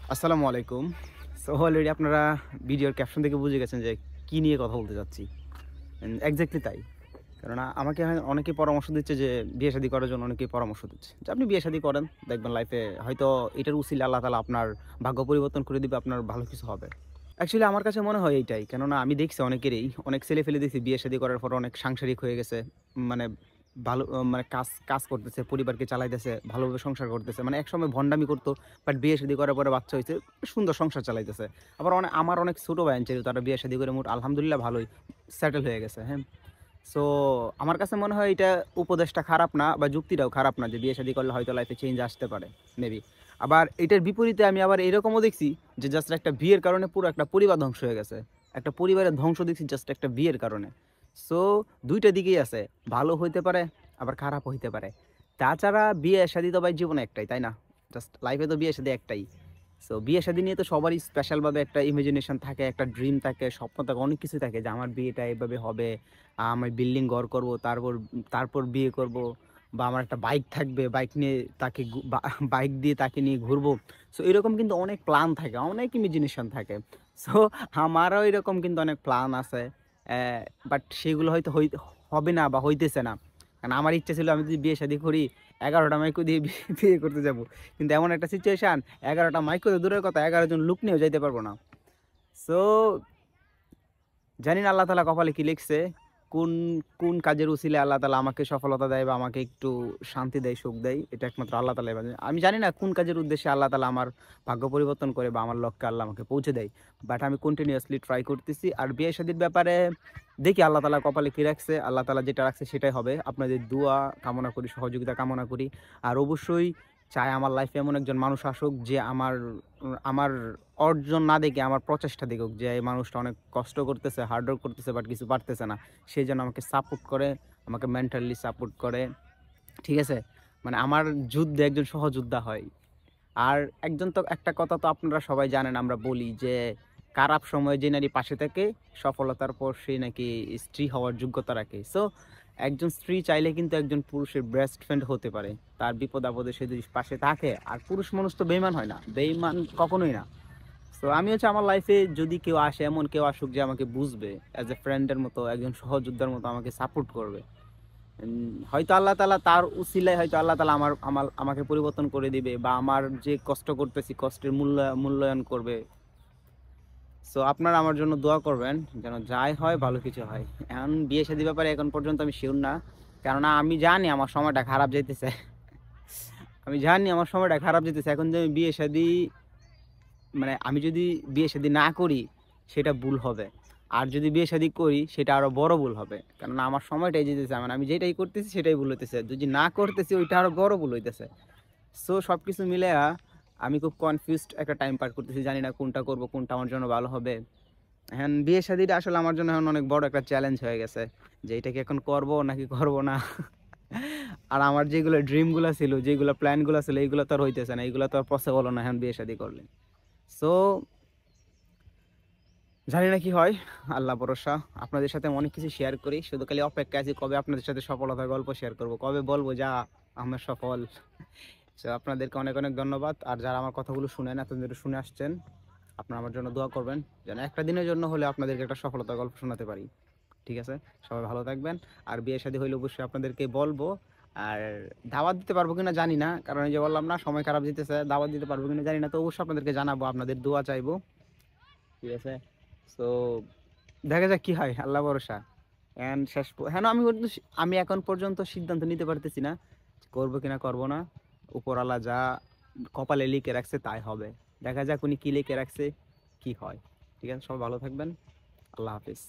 আসসালামু আলাইকুম। So already আপনারা ভিডিওর ক্যাপশন থেকে বুঝে গেছেন যে কী নিয়ে কথা বলতে যাচ্ছি। এক্স্যাক্টলি তাই। কেননা আমাকে অনেকেই পরামর্শ দিচ্ছে যে বিয়ে শাদী করার জন্য অনেকেই পরামর্শ দিচ্ছে। যে আপনি বিয়ে শাদী করেন, দেখবেন লাইফে হয়তো এটার উসিলে আল্লাহ তাআলা আপনার ভাগ্য পরিবর্তন করে দিবে, আপনার ভালো কিছু হবে। অ্যাকচুয়ালি আমার কাছে মনে হয় এইটাই। কেননা আমি দেখছি অনেকেরই, অনেক ছেলে-ফেলে দেখছি বিয়ে শাদী করার পর অনেক সাংসারিক হয়ে গেছে। মানে ভালো মানে কাজ কাজ করতেছে, পরিবারকে চালাইতেছে, ভালোভাবে সংসার করতেছে। মানে একসময় ভন্ডামি করতো, বাট বিয়ে শাদী করার পরে বাচ্চা হইছে, সুন্দর সংসার চালাইতেছে। আবার আমার অনেক ছোট ভাই ছিল, তারা বিয়ে শাদী করে আলহামদুলিল্লাহ ভালোই সেটেল হয়ে গেছে, হ্যাঁ? সো আমার কাছে মনে হয় এটা উপদেশটা খারাপ না বা যুক্তিটাও খারাপ না যে বিয়ে শাদী করলে হয়তো লাইফে চেঞ্জ আসতে পারে, মেবি। আবার এটার বিপরীতে আমি আবার এরকমও দেখছি যে জাস্ট একটা বিয়ের কারণে পুরো একটা পরিবার ধ্বংস হয়ে গেছে। একটা পরিবারের ধ্বংস দেখছি জাস্ট একটা বিয়ের কারণে। সো ২ টা দিকেই আছে। ভালো হইতে পারে, আবার খারাপও হইতে পারে। তাছাড়া বিয়ে শাদী তো ভাই জীবনে একটাই, তাই না? জাস্ট লাইফে তো বিয়ে শাদী একটাই। সো বিয়ে-শাদী নিয়ে তো সবারই স্পেশালভাবে একটা ইমাজিনেশন থাকে, একটা ড্রিম থাকে, স্বপ্ন থাকে, অনেক কিছু থাকে যে আমার বিয়েটা এভাবে হবে, আমি বিল্ডিং ঘর করব, তারপর তারপর বিয়ে করব, বা আমার একটা বাইক থাকবে, বাইক নিয়ে তাকে বাইক দিয়ে তাকে নিয়ে ঘুরবো। সো এরকম কিন্তু অনেক প্ল্যান থাকে, অনেক ইমাজিনেশন থাকে। সো আমারও এরকম কিন্তু অনেক প্ল্যান আছে। বাট সেগুলো হয়তো হবে না বা হইতেছে না। কারণ আমার ইচ্ছা ছিল আমি যদি বিয়ে-শাদী করি ১১টা মাইক্রো দিয়ে বিয়ে করতে যাব। কিন্তু এমন একটা সিচুয়েশন, ১১টা মাইক্রো তো দূরের কথা, ১১ জন লোক নিয়েও যাইতে পারবো না। সো জানি না আল্লাহ তাআলা কপালে কি লিখছে, কোন কোন কাজের উছিলায় আল্লাহ তাআলা আমাকে সফলতা দেয় বা আমাকে একটু শান্তি দেয়, সুখ দেয়, এটা একমাত্র আল্লাহ তাআলাই জানে। আমি জানি না কোন কাজের উদ্দেশ্যে আল্লাহ তাআলা আমার ভাগ্য পরিবর্তন করে বা আমার লক্ষ্যে আল্লাহ আমাকে পৌঁছে দেয়। বাট আমি কন্টিনিউয়াসলি ট্রাই করতেছি। আর বিয়ে-শাদীর ব্যাপারে দেখি আল্লাহ তাআলা কপালে কি রাখছে। আল্লাহ তাআলা যেটা রাখছে সেটাই হবে। আপনাদের দোয়া কামনা করি, সহযোগিতা কামনা করি। আর অবশ্যই চাই আমার লাইফে এমন একজন মানুষ আসুক যে আমার অর্জন না দেখে আমার প্রচেষ্টা দেখুক, যে এই মানুষটা অনেক কষ্ট করতেছে, হার্ড ওয়ার্ক করতেছে, বাট কিছু পারতেছে না। সে যেন আমাকে সাপোর্ট করে, আমাকে মেন্টালি সাপোর্ট করে। ঠিক আছে? মানে আমার যুদ্ধে একজন সহযোদ্ধা হয়। আর একজন তো একটা কথা তো আপনারা সবাই জানেন, আমরা বলি যে, খারাপ সময়ে যে নারী পাশে থাকে, সফলতার পর সে নাকি স্ত্রী হওয়ার যোগ্যতা রাখে। সো একজন স্ত্রী চাইলে কিন্তু একজন পুরুষের বেস্ট ফ্রেন্ড হতে পারে। তার বিপদ-আপদে সে যদি পাশে থাকে। আর পুরুষ মানুষ তো বেইমান হয় না। বেইমান কখনোই না। সো আমি হচ্ছে আমার লাইফে যদি কেউ আসে, এমন কেউ আসুক যে আমাকে বুঝবে, অ্যাজ এ ফ্রেন্ডের মতো, একজন সহযোদ্ধার মতো আমাকে সাপোর্ট করবে। হয়তো আল্লাহ তাআলা তার উসিলায় হয়তো আল্লাহ তাআলা আমাকে পরিবর্তন করে দিবে, বা আমার যে কষ্ট করতেছি কষ্টের মূল্যায়ন করবে। সো আপনারা আমার জন্য দোয়া করবেন যেন যাই হয় ভালো কিছু হয়। এখন বিয়ে-শাদীর ব্যাপারে এখন পর্যন্ত আমি সিউর না। কেননা আমি জানি আমার সময়টা খারাপ যাইতেছে। আমি জানি আমার সময়টা খারাপ যেতেছে। এখন যদি আমি বিয়ে-শাদী মানে আমি যদি বিয়ে-শাদী না করি সেটা ভুল হবে। আর যদি বিয়ে-শাদী করি সেটা আরো বড় ভুল হবে। কেননা আমার সময়টাই যেতেছে। মানে আমি যেটাই করতেছি সেটাই ভুল হইতেছে। যদি না করতেছি ওইটা আরো বড় ভুল হইতেছে। সো সবকিছু মিলায়া আমি খুব কনফিউজড একটা টাইম পার করতেছি। জানি না কোনটা করব, কোনটা আমার জন্য ভালো হবে। এখন বিয়ে-শাদীটা আসলে আমার জন্য এখন অনেক বড় একটা চ্যালেঞ্জ হয়ে গেছে। যে এটা কি এখন করব নাকি করব না? আর আমার যেগুলো ড্রিম গুলা ছিল, যেগুলো প্ল্যান গুলা ছিল, এগুলো তো আর হইতেছে না। এগুলো তো আর পসিবল না এখন বিয়ে-শাদী করলে। সো জানি না কি হয়, আল্লাহ ভরসা। আপনাদের সাথে আমি অনেক কিছু শেয়ার করি। শুধু খালি অপেক্ষায় আছি কবে আপনাদের সাথে সফলতার গল্প শেয়ার করব। কবে বলব যে আমরা সফল। সো আপনাদেরকে অনেক, অনেক ধন্যবাদ। আর যারা আমার কথাগুলো শুনেন, এতদিন ধরে শুনে আসছেন, আপনারা আমার জন্য দোয়া করবেন। যেন একটা দিনের জন্য হলেও আপনাদেরকে একটা সফলতার গল্প শোনাতে পারি। ঠিক আছে? সবাই ভালো থাকবেন। আর বিয়ে-শাদী হইলে অবশ্যই আপনাদেরকে বলবো। আর দাওয়াত দিতে পারবো কিনা জানি না। কারণ এই যে বললাম না, সময় খারাপ যেতেছে। দাওয়াত দিতে পারবো কিনা জানি না। তো অবশ্যই আপনাদেরকে জানাবো। আপনাদের দোয়া চাইবো। ঠিক আছে? সো দেখা যাক কি হয়, আল্লাহ ভরসা। এন্ড আমি এখন পর্যন্ত সিদ্ধান্ত নিতে পারতেছি না করবো কিনা করব না। উপরওয়ালা যা কপালে লিখে রাখছে তাই হবে। দেখা যাক উনি কি লিখে রাখছে, কি হয়। ঠিক আছে? সবাই ভালো থাকবেন। আল্লাহ হাফেজ।